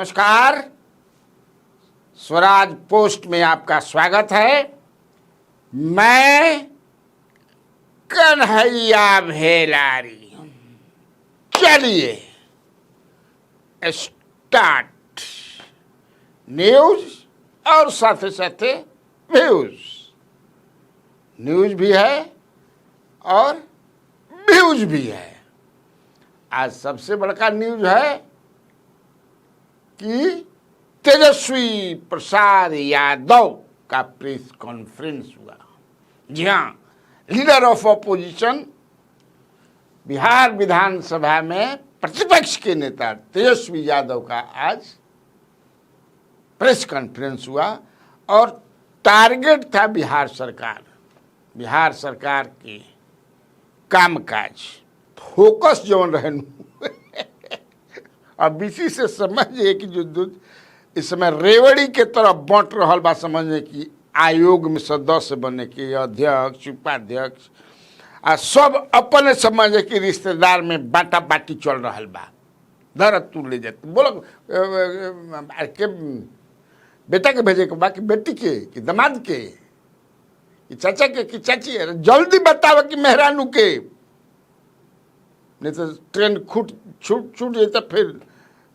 नमस्कार, स्वराज पोस्ट में आपका स्वागत है। मैं कन्हैया भेलारी। चलिए स्टार्ट। न्यूज और साथ साथे व्यूज। न्यूज भी है और व्यूज भी है। आज सबसे बड़का न्यूज है कि तेजस्वी प्रसाद यादव का प्रेस कॉन्फ्रेंस हुआ। जी हाँ, लीडर ऑफ ऑपोजिशन बिहार विधानसभा में प्रतिपक्ष के नेता तेजस्वी यादव का आज प्रेस कॉन्फ्रेंस हुआ और टारगेट था बिहार सरकार के कामकाज, फोकस जो रहनु। अब इसी से समझिए कि जो इस समय रेवड़ी के तरफ बांट रहा बा, समझने की आयोग में सदस्य बने के अध्यक्ष उपाध्यक्ष आ सब अपने समझे कि रिश्तेदार में बांटा बाटी चल रहा बा। धर तू ले जाते बोलो के बेटा के भेजे के बा कि बेटी के कि दामाद के कि चाचा के कि चाची, जल्दी बताओ कि मेहरानू के, नहीं तो ट्रेन छूट जाता। फिर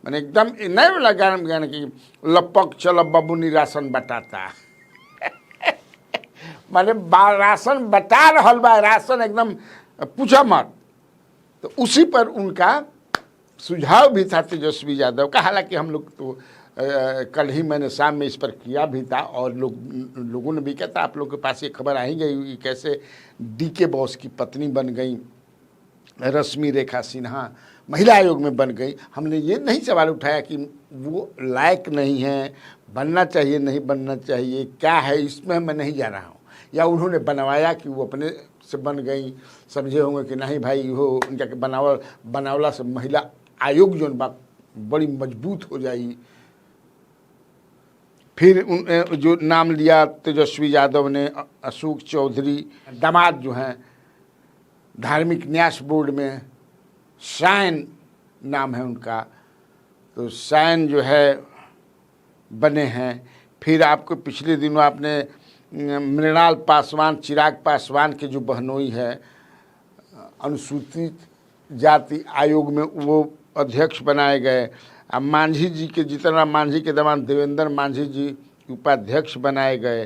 मैंने एकदम नहीं वाला गाना कि लपक चल बबुनी राशन बटाता। माने राशन बटा रहा बा, राशन एकदम पूछा मत। तो उसी पर उनका सुझाव भी था तेजस्वी यादव का। हालांकि हम लोग तो कल ही मैंने शाम में इस पर किया भी था और लोगों ने भी कहा था। आप लोग के पास ये खबर आ ही गई कैसे डीके बॉस की पत्नी बन गई रश्मि रेखा सिन्हा, महिला आयोग में बन गई। हमने ये नहीं सवाल उठाया कि वो लायक नहीं है, बनना चाहिए नहीं बनना चाहिए, क्या है इसमें मैं नहीं जा रहा हूँ। या उन्होंने बनवाया कि वो अपने से बन गई, समझे होंगे कि नहीं भाई हो उनका बनावला से महिला आयोग जो बड़ी मजबूत हो जाएगी। फिर जो नाम लिया तेजस्वी यादव ने, अशोक चौधरी दामाद जो हैं धार्मिक न्यास बोर्ड में, शायन नाम है उनका, तो शायन जो है बने हैं। फिर आपको पिछले दिनों आपने मृणाल पासवान, चिराग पासवान के जो बहनोई है अनुसूचित जाति आयोग में, वो अध्यक्ष बनाए गए। अब मांझी जी के, जितना मांझी के दामाद देवेंद्र मांझी जी उपाध्यक्ष बनाए गए।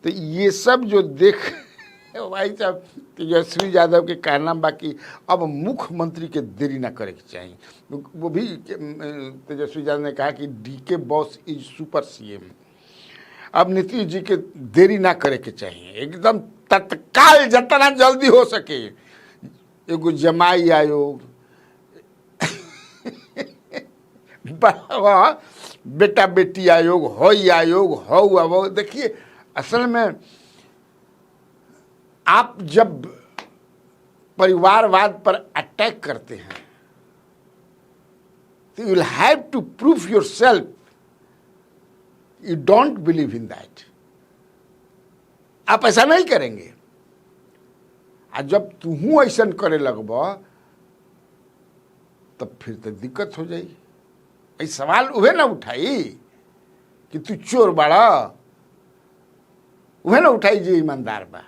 तो ये सब जो देख भाई साहब तेजस्वी यादव के कहना बाकी अब मुख्यमंत्री के देरी ना करे के चाहिए। वो भी तेजस्वी यादव ने कहा कि DK boss is super CM. अब नीतीश जी के देरी ना करे के चाहिए, एकदम तत्काल जितना जल्दी हो सके एगो जमाई आयोग बेटा बेटी आयोग हो। देखिए असल में आप जब परिवारवाद पर अटैक करते हैं तो you will have to prove yourself you don't believe in that. आप ऐसा नहीं करेंगे। और जब तू ऐसा करे लगब तब फिर तो दिक्कत हो जाई। ऐसा सवाल उहे ना उठाई कि तू चोर बाड़ा, उहे ना उठाई जी ईमानदार बा।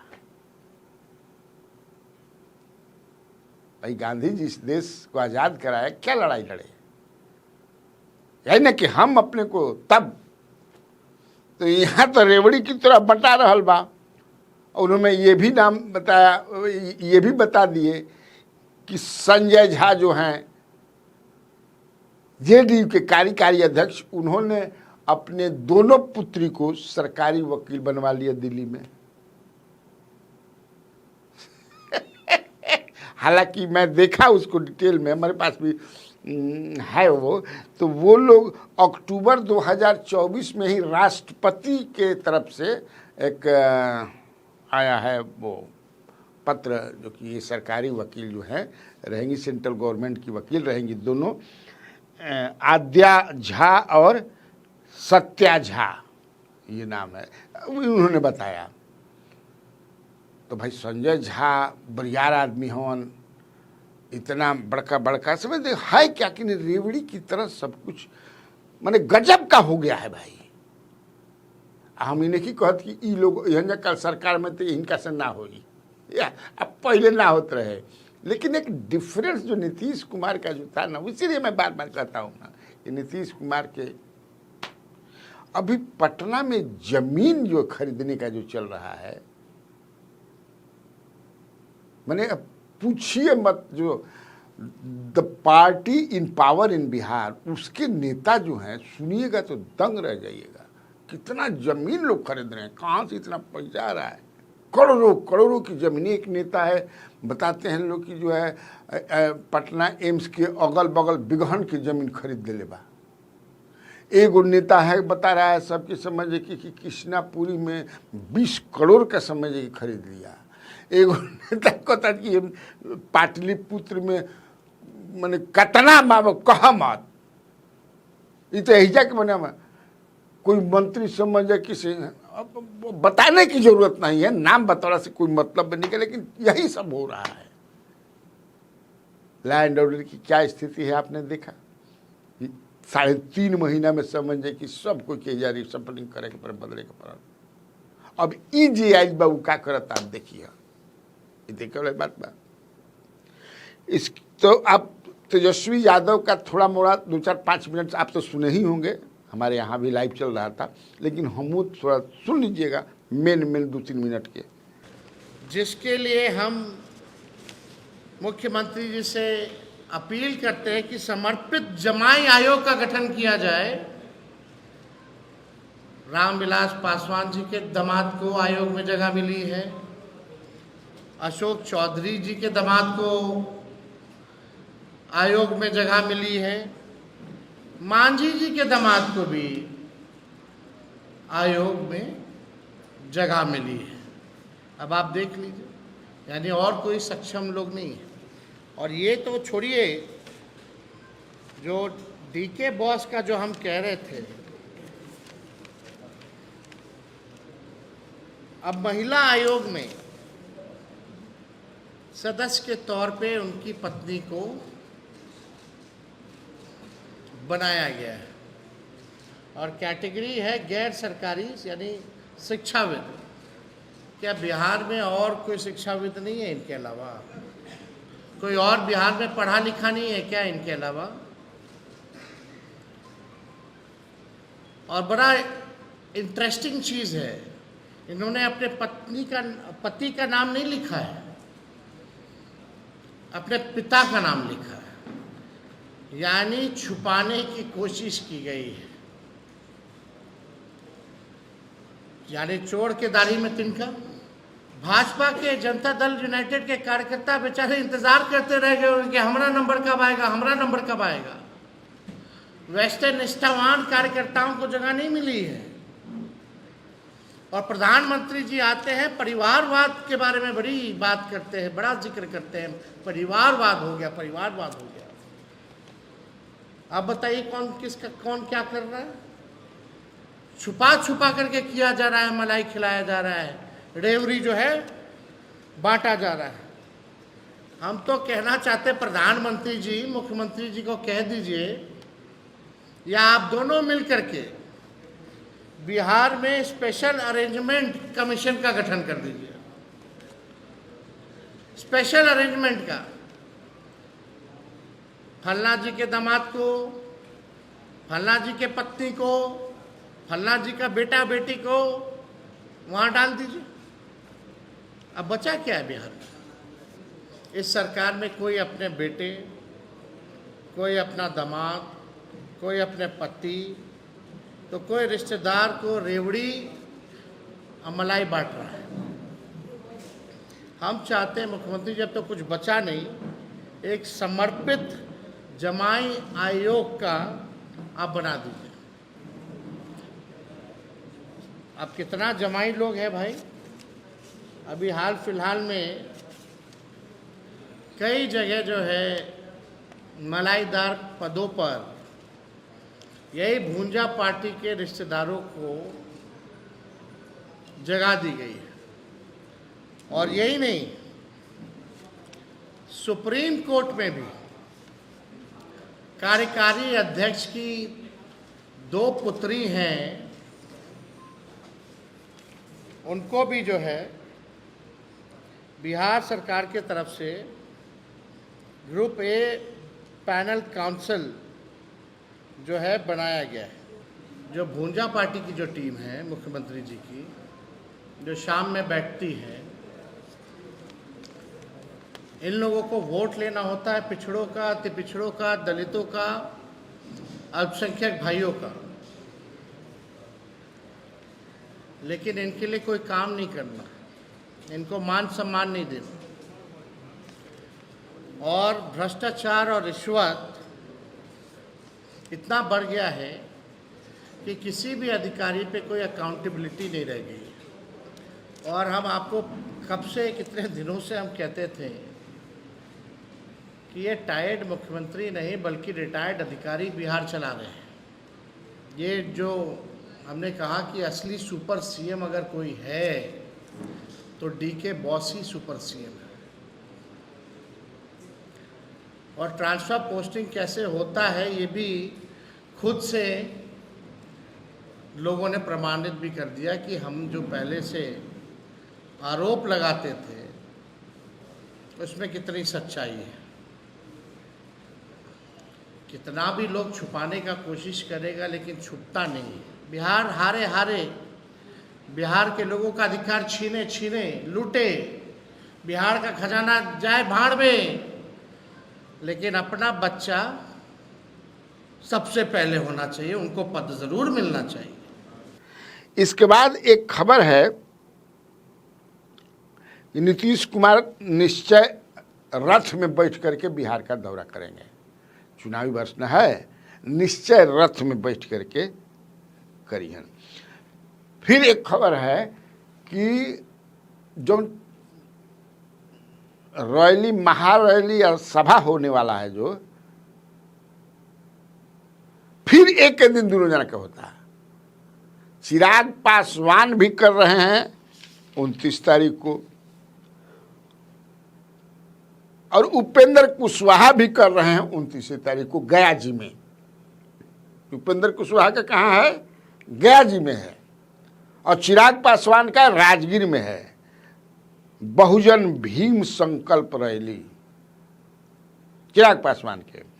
भाई गांधी जी इस देश को आज़ाद कराया, क्या लड़ाई लड़े? यही ना कि हम अपने को तब तो यहाँ तो रेवड़ी की तरह बटा रहल बा। और उन्होंने ये भी नाम बताया, ये भी बता दिए कि संजय झा जो हैं जेडीयू के कार्यकारी अध्यक्ष, उन्होंने अपने दोनों पुत्री को सरकारी वकील बनवा लिया दिल्ली में। हालांकि मैं देखा उसको डिटेल में, हमारे पास भी है वो। तो वो लोग अक्टूबर 2024 में ही राष्ट्रपति के तरफ से एक आया है वो पत्र, जो कि ये सरकारी वकील जो है रहेंगी, सेंट्रल गवर्नमेंट की वकील रहेंगी दोनों, आद्या झा और सत्या झा ये नाम है, उन्होंने बताया। तो भाई संजय झा बरियार आदमी हवन, इतना बड़का समझ है क्या कि रेवड़ी की तरह सब कुछ माने गजब का हो गया है भाई। हम इन्हें की कहत कि ई लोग यहाँ कल सरकार में तो इनका से ना होई, या अब पहले ना होते रहे, लेकिन एक डिफरेंस जो नीतीश कुमार का जो था ना, इसीलिए मैं बार बार कहता हूँ ना कि नीतीश कुमार के अभी पटना में जमीन जो खरीदने का जो चल रहा है, मैंने अब पूछिए मत, जो the party in power in Bihar, उसके नेता जो हैं, सुनिएगा तो दंग रह जाइएगा। कितना जमीन लोग खरीद रहे हैं, कहाँ से इतना पैसा आ रहा है, करोड़ों करोड़ों की जमीन। एक नेता है, बताते हैं लोग कि जो है पटना एम्स के अगल बगल बिगहन की जमीन खरीद ले बा। एक नेता है बता रहा है सबकी समझे कि कृष्णापुरी में 20 करोड़ का समझे कि खरीद लिया। एक नेता कहता कि पाटलिपुत्र में मैंने कतना माव कहा मत, ये तो ऐसा के बने कोई मंत्री समझे किसी बताने की जरूरत नहीं है, नाम बताने से कोई मतलब नहीं है, लेकिन यही सब हो रहा है। लैंड ऑर्डर की क्या स्थिति है आपने देखा, 3.5 महीना में समझे कि सब कोई के जारी सपलिंग करे के पर बदले के पर। अब ई जे आई बाबू का करता आप देखिए, देखिए वाली बात इस तो आप तेजस्वी यादव का थोड़ा मोड़ा 2-4-5 मिनट आप तो सुने ही होंगे, हमारे यहाँ भी लाइव चल रहा था, लेकिन हम थोड़ा सुन लीजिएगा मेन 2-3 मिनट के, जिसके लिए हम मुख्यमंत्री जी से अपील करते हैं कि समर्पित जमाई आयोग का गठन किया जाए। रामविलास पासवान जी के दामाद को आयोग में जगह मिली है, अशोक चौधरी जी के दामाद को आयोग में जगह मिली है, मांझी जी के दामाद को भी आयोग में जगह मिली है। अब आप देख लीजिए, यानी और कोई सक्षम लोग नहीं है। और ये तो छोड़िए, जो डीके बॉस का जो हम कह रहे थे, अब महिला आयोग में सदस्य के तौर पे उनकी पत्नी को बनाया गया है, और कैटेगरी है गैर सरकारी यानी शिक्षाविद। क्या बिहार में और कोई शिक्षाविद नहीं है इनके अलावा? कोई और बिहार में पढ़ा लिखा नहीं है क्या इनके अलावा? और बड़ा इंटरेस्टिंग चीज़ है, इन्होंने अपने पति का नाम नहीं लिखा है, अपने पिता का नाम लिखा है, यानी छुपाने की कोशिश की गई है। यानी चोर के दाढ़ी में तिनका। भाजपा के जनता दल यूनाइटेड के कार्यकर्ता बेचारे इंतजार करते रह गए कि हमारा नंबर कब आएगा, हमारा नंबर कब आएगा। वैसे निष्ठावान कार्यकर्ताओं को जगह नहीं मिली है। और प्रधानमंत्री जी आते हैं, परिवारवाद के बारे में बड़ी बात करते हैं, बड़ा जिक्र करते हैं, परिवारवाद हो गया, परिवारवाद हो गया। अब बताइए कौन क्या कर रहा है? छुपा छुपा करके किया जा रहा है, मलाई खिलाया जा रहा है, रेवड़ी जो है बांटा जा रहा है। हम तो कहना चाहते प्रधानमंत्री जी, मुख्यमंत्री जी को कह दीजिए, या आप दोनों मिल करके बिहार में स्पेशल अरेंजमेंट कमीशन का गठन कर दीजिए। स्पेशल अरेंजमेंट का, फलना जी के दामाद को, फलना जी के पत्नी को, फलना जी का बेटा बेटी को वहाँ डाल दीजिए। अब बचा क्या है बिहार में? इस सरकार में कोई अपने बेटे, कोई अपना दामाद, कोई अपने पति, तो कोई रिश्तेदार को रेवड़ी और मलाई बांट रहा है। हम चाहते हैं मुख्यमंत्री, जब तो कुछ बचा नहीं, एक समर्पित जमाई आयोग का आप बना दीजिए। अब कितना जमाई लोग हैं भाई? अभी हाल फिलहाल में कई जगह जो है मलाईदार पदों पर यही भूंजा पार्टी के रिश्तेदारों को जगह दी गई है। और यही नहीं, सुप्रीम कोर्ट में भी कार्यकारी अध्यक्ष की दो पुत्री हैं, उनको भी जो है बिहार सरकार के तरफ से ग्रुप ए पैनल काउंसिल जो है बनाया गया है। जो भूंजा पार्टी की जो टीम है मुख्यमंत्री जी की, जो शाम में बैठती है, इन लोगों को वोट लेना होता है पिछड़ों का, अति पिछड़ों का, दलितों का, अल्पसंख्यक भाइयों का, लेकिन इनके लिए कोई काम नहीं करना, इनको मान सम्मान नहीं देना, और भ्रष्टाचार और रिश्वत इतना बढ़ गया है कि किसी भी अधिकारी पे कोई अकाउंटेबिलिटी नहीं रह गई। और हम आपको कब से, कितने दिनों से हम कहते थे कि ये टायर्ड मुख्यमंत्री नहीं बल्कि रिटायर्ड अधिकारी बिहार चला रहे हैं। ये जो हमने कहा कि असली सुपर सीएम अगर कोई है तो डीके बॉस ही सुपर सीएम है। और ट्रांसफ़र पोस्टिंग कैसे होता है ये भी खुद से लोगों ने प्रमाणित भी कर दिया कि हम जो पहले से आरोप लगाते थे उसमें कितनी सच्चाई है। कितना भी लोग छुपाने का कोशिश करेगा लेकिन छुपता नहीं। बिहार हारे हारे, बिहार के लोगों का अधिकार छीने छीने लूटे, बिहार का खजाना जाए भाड़ में, लेकिन अपना बच्चा सबसे पहले होना चाहिए, उनको पद जरूर मिलना चाहिए। इसके बाद एक खबर है कि नीतीश कुमार निश्चय रथ में बैठ करके बिहार का दौरा करेंगे। चुनावी वर्ष न है, निश्चय रथ में बैठ करके करिए। फिर एक खबर है कि जो रैली, महारैली और सभा होने वाला है, जो फिर एक के दिन दोनों जना का होता है। चिराग पासवान भी कर रहे हैं 29 तारीख को, और उपेंद्र कुशवाहा भी कर रहे हैं 29 तारीख को गया जी में। उपेंद्र कुशवाहा का कहाँ है? गया जी में है। और चिराग पासवान का राजगीर में है। बहुजन भीम संकल्प रैली चिराग पासवान के।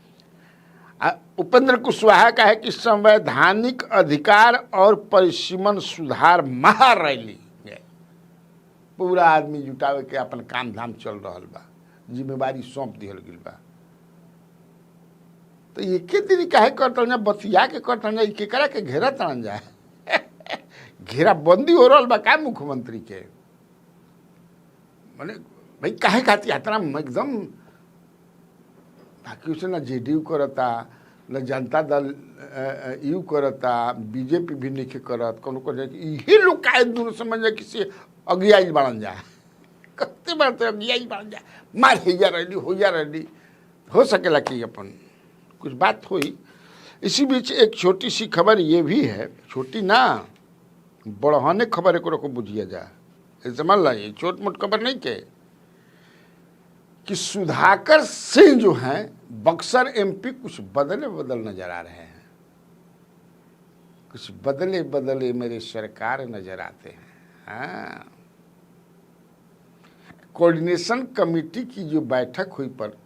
उपेंद्र कुशवाहा का है कि संवैधानिक अधिकार और परिसीमन सुधार महारैली। पूरा आदमी जुटावे के अपन काम धाम चल रहा बा, जिम्मेवारी सौंप दिहल गई बा। तो ये के दिन काहे करतन जा, बतिया के करतन जा, केकरा के घेरा तन जाए घेरा बंदी हो रहा बा का मुख्यमंत्री के। माने भाई काहे खाती इतना एकदम, बाकी उसे ना जेडीयू करता, न जनता दल यू करता, बीजेपी भी नहीं करत, कोनो को ये लोग काहे दूर समझ जा किसी अगियाई बनन जा, कत्ते बार अगियाई बनन जा, मार हो जा रही हो सकेला कि अपन कुछ बात हुई। इसी बीच एक छोटी सी खबर ये भी है, छोटी ना बड़हाने खबर एक को बुझिया जा, समझ ला, ये छोट मोट खबर नहीं के, कि सुधाकर सिंह जो हैं बक्सर एमपी कुछ बदले बदल नजर आ रहे हैं। कुछ बदले बदले मेरे सरकार नजर आते हैं। हाँ, कोऑर्डिनेशन कमेटी की जो बैठक हुई पर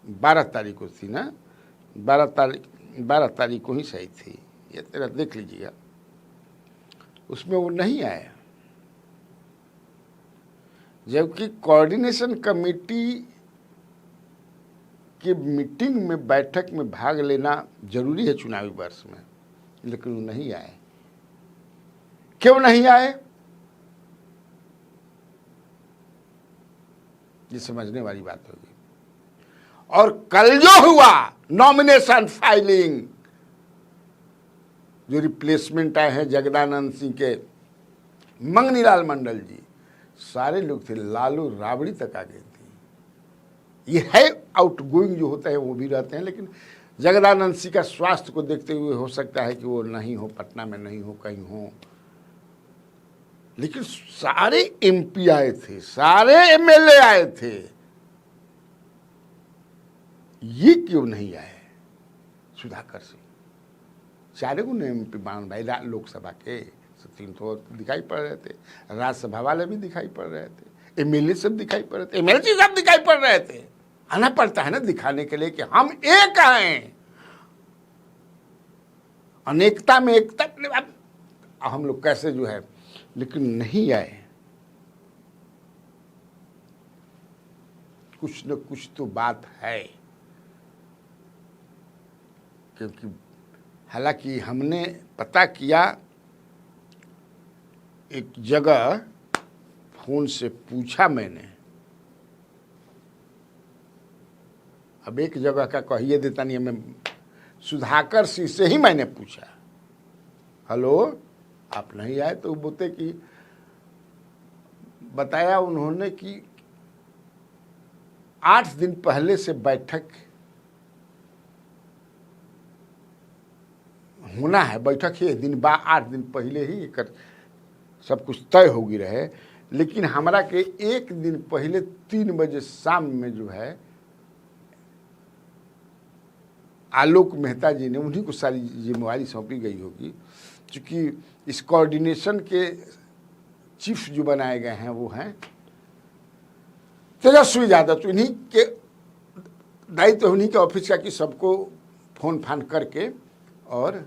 12 तारीख को थी ना, 12 तारीख को ही सही थी, ये तेरा देख लीजिएगा, उसमें वो नहीं आया। जबकि कोऑर्डिनेशन कमेटी की मीटिंग में, बैठक में भाग लेना जरूरी है चुनावी वर्ष में, लेकिन वो नहीं आए। क्यों नहीं आए, ये समझने वाली बात होगी। और कल जो हुआ नॉमिनेशन फाइलिंग, जो रिप्लेसमेंट आए हैं जगदानंद सिंह के, मंगनीलाल मंडल जी, सारे लोग थे, लालू राबड़ी तक आ गई थी। ये है आउटगोइंग जो होता है वो भी रहते हैं, लेकिन जगदानंद सिंह का स्वास्थ्य को देखते हुए हो सकता है कि वो नहीं हो, पटना में नहीं हो, कहीं हो। लेकिन सारे एमपी आए थे, सारे एमएलए आए थे, ये क्यों नहीं आए सुधाकर सिंह? 4 गुने MP बाण भाई लोकसभा के 3 तो दिखाई पड़ रहे थे, राज्यसभा वाले भी दिखाई पड़ रहे थे, MLA सब दिखाई पड़ रहे थे, MLC सब दिखाई पड़ रहे थे। आना पड़ता है ना दिखाने के लिए कि हम एक हैं, अनेकता में एकता। अब हम लोग कैसे जो है, लेकिन नहीं आए। कुछ न कुछ तो बात है, क्योंकि हालांकि हमने पता किया, एक जगह फोन से पूछा मैंने, अब एक जगह का कहिए देता नहीं, मैं सुधाकर सिंह से ही मैंने पूछा, हेलो आप नहीं आए? तो बोलते कि बताया उन्होंने कि 8 दिन पहले से बैठक होना है, बैठक ही दिन 8 दिन पहले ही कर सब कुछ तय होगी रहे। लेकिन हमारा के 1 दिन पहले 3 बजे शाम में जो है आलोक मेहता जी ने, उन्हीं को सारी जिम्मेवारी सौंपी गई होगी, क्योंकि इस कोऑर्डिनेशन के चीफ जो बनाए गए हैं वो हैं तेजस्वी यादव। तो इन्हीं के दायित्व, उन्हीं के ऑफिस का कि सबको फोन फान करके और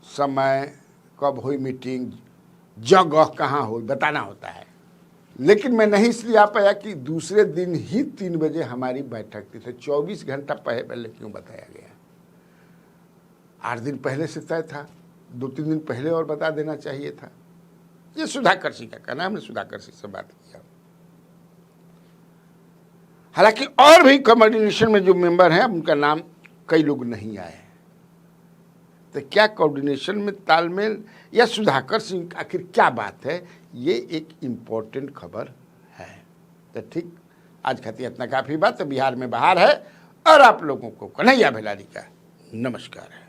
समय कब हुई मीटिंग, जगह कहाँ हुई बताना होता है। लेकिन मैं नहीं इसलिए आ पाया कि दूसरे दिन ही 3 बजे हमारी बैठक थी, तो 24 घंटा पहले क्यों बताया गया? 8 दिन पहले से तय था, 2-3 दिन पहले और बता देना चाहिए था। ये सुधाकर सिंह का कहना, हमने सुधाकर सिंह से बात किया। हालांकि और भी कोऑर्डिनेशन में जो मेंबर हैं उनका नाम कई लोग नहीं आए, तो क्या कोऑर्डिनेशन में तालमेल या सुधाकर सिंह आखिर क्या बात है, ये एक इम्पोर्टेंट खबर है। तो ठीक, आज खातिर इतना काफ़ी बात। तो बिहार में बहार है और आप लोगों को कन्हैया भेलारी का नमस्कार है।